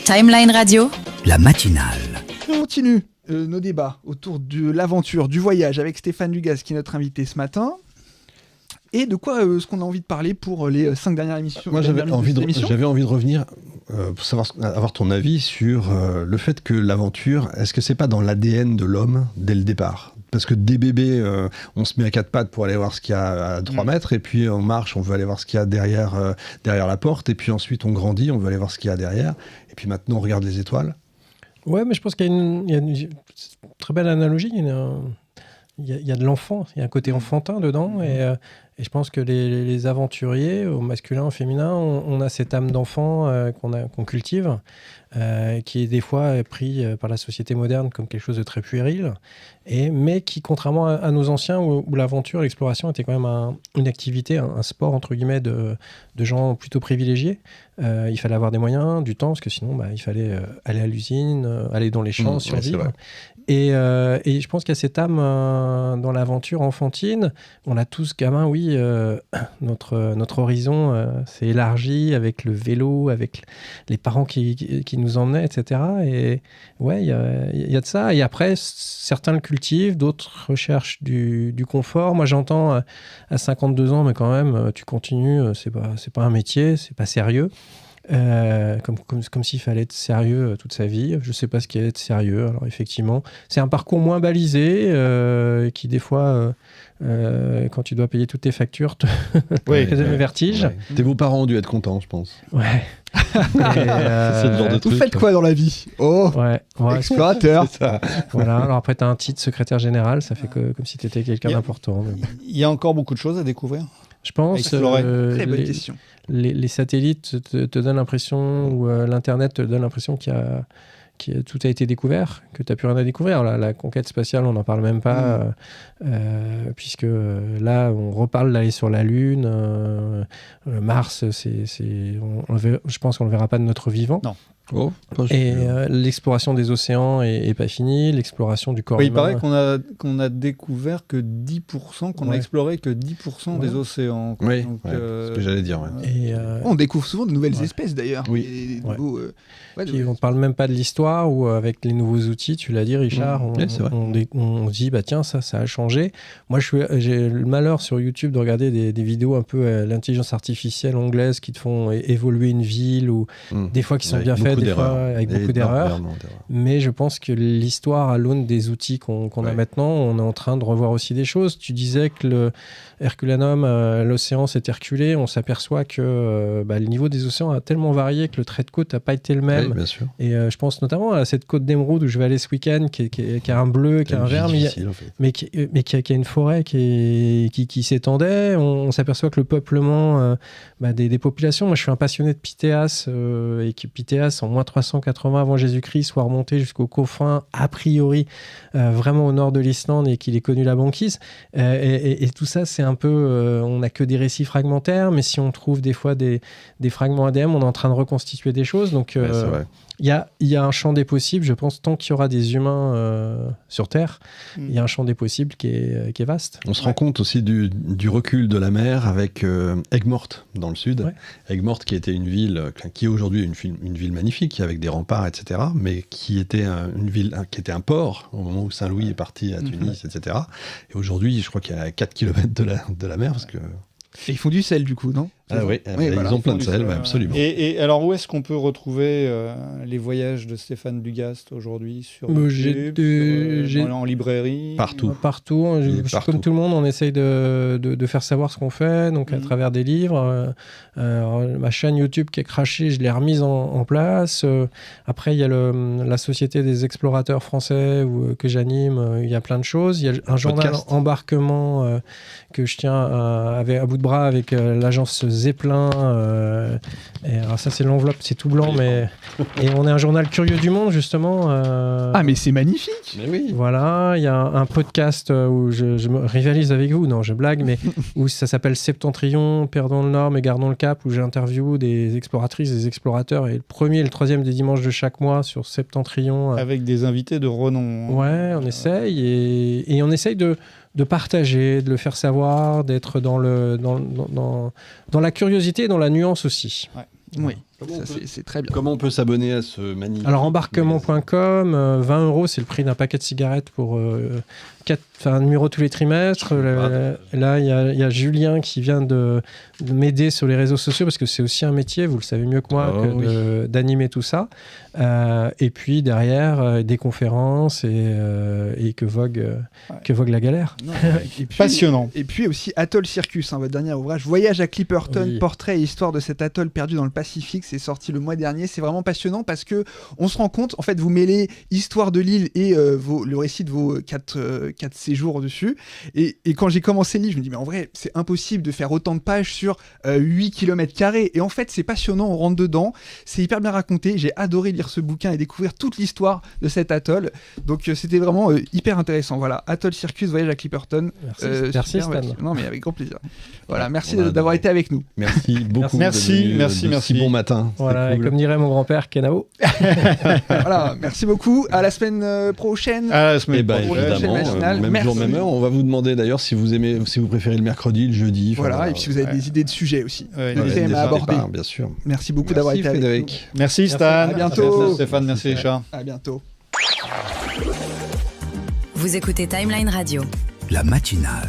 Timeline Radio, la matinale. On continue nos débats autour de l'aventure, du voyage avec Stéphane Dugas qui est notre invité ce matin. Et de quoi est-ce qu'on a envie de parler pour les 5 dernières émissions? Moi, j'avais envie de revenir pour savoir, avoir ton avis sur le fait que l'aventure, est-ce que c'est pas dans l'ADN de l'homme dès le départ? Parce que des bébés, on se met à 4 pattes pour aller voir ce qu'il y a à 3 mètres, et puis on marche, on veut aller voir ce qu'il y a derrière la porte, et puis ensuite on grandit, on veut aller voir ce qu'il y a derrière, et puis maintenant on regarde les étoiles. Ouais, mais je pense qu'il y a une très belle analogie. Il y a de l'enfant, il y a un côté enfantin dedans, et je pense que les aventuriers, au masculin, au féminin, on a cette âme d'enfant qu'on cultive, qui est des fois pris par la société moderne comme quelque chose de très puéril, mais qui, contrairement à nos anciens, où l'aventure, l'exploration était quand même une activité, un sport, entre guillemets, de gens plutôt privilégiés. Il fallait avoir des moyens, du temps, parce que sinon, il fallait aller à l'usine, aller dans les champs, survivre. Et je pense qu'il y a cette âme dans l'aventure enfantine. On a tous, gamins, oui, notre horizon s'est élargi avec le vélo, avec les parents qui nous emmenaient, etc. Et ouais, il y a de ça. Et après, certains le cultivent, d'autres recherchent du confort. Moi, j'entends à 52 ans, mais quand même, tu continues, c'est pas un métier, c'est pas sérieux. Comme s'il fallait être sérieux toute sa vie. Je ne sais pas ce qu'est être sérieux. Alors effectivement, c'est un parcours moins balisé qui des fois, quand tu dois payer toutes tes factures, te donne le vertige. Ouais. Tes beaux-parents ont dû être contents, je pense. Ouais. C'est le genre de truc. Vous faites quoi dans la vie? Explorateur. C'est ça. Voilà. Alors après, tu as un titre secrétaire général, ça fait comme si tu étais quelqu'un d'important. Il y a encore beaucoup de choses à découvrir. Je pense. Très bonne question. Les satellites te donnent l'impression, ou l'Internet te donne l'impression que tout a été découvert, que tu n'as plus rien à découvrir. La conquête spatiale, on n'en parle même pas, puisque là, on reparle d'aller sur la Lune. Mars, je pense qu'on ne le verra pas de notre vivant. Non. Oh, l'exploration des océans est pas finie, l'exploration du corps humain. Il paraît qu'on a découvert que 10%, qu'on a exploré que 10% des océans. Oui, donc, c'est ce que j'allais dire. Ouais. Et, on découvre souvent de nouvelles espèces d'ailleurs. Oui. On ne parle même pas de l'histoire, ou avec les nouveaux outils, tu l'as dit Richard, on dit tiens, ça a changé. Moi j'ai le malheur sur YouTube de regarder des vidéos un peu l'intelligence artificielle anglaise qui te font évoluer une ville, ou des fois qui sont bien faites, des fois avec beaucoup d'erreurs. Mais je pense que l'histoire, à l'aune des outils qu'on a maintenant, on est en train de revoir aussi des choses. Tu disais que le Herculanum, l'océan s'est Herculé, on s'aperçoit que le niveau des océans a tellement varié que le trait de côte n'a pas été le même. Oui, bien sûr. Et je pense notamment à cette côte d'Émeraude où je vais aller ce week-end, qui a un bleu, qui a un vert, mais qui a une forêt qui s'étendait. On s'aperçoit que le peuplement des populations, moi je suis un passionné de Pythéas, et que Pythéas, en moins 380 avant Jésus-Christ, soit remonté jusqu'aux confins, a priori, vraiment au nord de l'Islande, et qu'il ait connu la banquise. Et tout ça, c'est un peu... on n'a que des récits fragmentaires, mais si on trouve des fois des fragments ADN, on est en train de reconstituer des choses. Donc, il y a un champ des possibles, je pense, tant qu'il y aura des humains sur Terre, il y a un champ des possibles qui est vaste. On se rend compte aussi du recul de la mer avec Aigues-Mortes dans le sud. Ouais. Aigues-Mortes qui était une ville, qui est aujourd'hui une ville magnifique, avec des remparts, etc., mais qui était une ville, qui était un port au moment où Saint-Louis est parti à Tunis, etc. Et aujourd'hui, je crois qu'il y a 4 km de la mer, parce que... Et ils font du sel, du coup, non? Ils ont plein de sel, absolument. Et alors, où est-ce qu'on peut retrouver les voyages de Stéphane Dugast aujourd'hui? Sur YouTube, en librairie? Partout. Comme tout le monde, on essaye de faire savoir ce qu'on fait, donc à travers des livres. Ma chaîne YouTube qui est crashée, je l'ai remise en place. Après, il y a la Société des explorateurs français que j'anime. Il y a plein de choses. Il y a un journal embarquement que je tiens à bout de bras avec l'agence Zeppelin. Et alors ça, c'est l'enveloppe, c'est tout blanc, et on est un journal curieux du monde, justement. Ah, mais c'est magnifique! Mais oui. Voilà, il y a un podcast où je me rivalise avec vous, non, je blague, mais où ça s'appelle Septentrion, perdons le nord mais gardons le cap, où j'interviewe des exploratrices, des explorateurs, et le 1er et le 3e des dimanches de chaque mois sur Septentrion. Avec des invités de renom. Ouais, on essaye, et on essaye de partager, de le faire savoir, d'être dans la curiosité et dans la nuance aussi. Ouais. Oui. C'est très bien. Comment on peut s'abonner à ce magnifique... Alors, embarquement.com, 20 €, c'est le prix d'un paquet de cigarettes pour un numéro tous les trimestres. Là, il y a Julien qui vient de m'aider sur les réseaux sociaux parce que c'est aussi un métier, vous le savez mieux que moi, d'animer tout ça. Et puis derrière, des conférences et que vogue la galère. Et puis, passionnant. Et puis aussi Atoll Circus, votre dernier ouvrage, Voyage à Clipperton, portrait et histoire de cet atoll perdu dans le Pacifique. C'est sorti le mois dernier. C'est vraiment passionnant parce que on se rend compte, en fait, vous mêlez histoire de l'île et le récit de vos 4 séjours dessus. Et quand j'ai commencé le livre, je me dis, mais en vrai, c'est impossible de faire autant de pages sur 8 km². Et en fait, c'est passionnant, on rentre dedans. C'est hyper bien raconté. J'ai adoré lire ce bouquin et découvrir toute l'histoire de cet atoll. Donc, c'était vraiment hyper intéressant. Voilà, Atoll Circus, Voyage à Clipperton. Merci Stan. Non, mais avec grand plaisir. Voilà, merci d'avoir été avec nous. Merci beaucoup. Merci. Bon matin. Voilà, cool. Et comme dirait mon grand-père, Kenao. Voilà, merci beaucoup. À la semaine prochaine. À la semaine évidemment, même jour, même heure. On va vous demander d'ailleurs si vous préférez le mercredi, le jeudi. Voilà, et puis si vous avez des idées de sujets aussi. Des thèmes à aborder. Bien sûr. Merci beaucoup d'avoir été avec nous. Merci Stan. À bientôt. Merci Stéphane, merci Richard. À bientôt. Vous écoutez Timeline Radio. La matinale.